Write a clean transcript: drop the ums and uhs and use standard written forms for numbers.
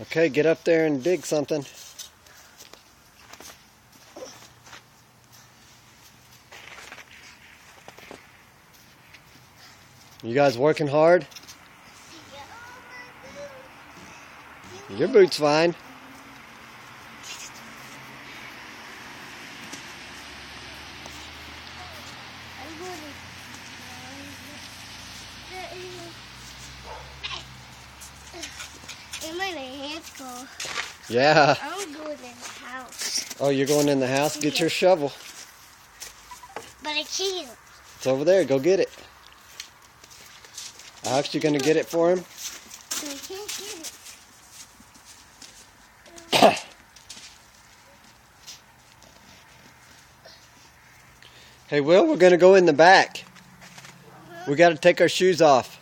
Okay, get up there and dig something. You guys working hard? Your boot's fine. Yeah. I'm going in the house. Oh, you're going in the house? Get your shovel. But I can't. It's over there. Go get it. Alex, you gonna get it for him? I can't get it. Hey, Will, we're gonna go in the back. We gotta take our shoes off.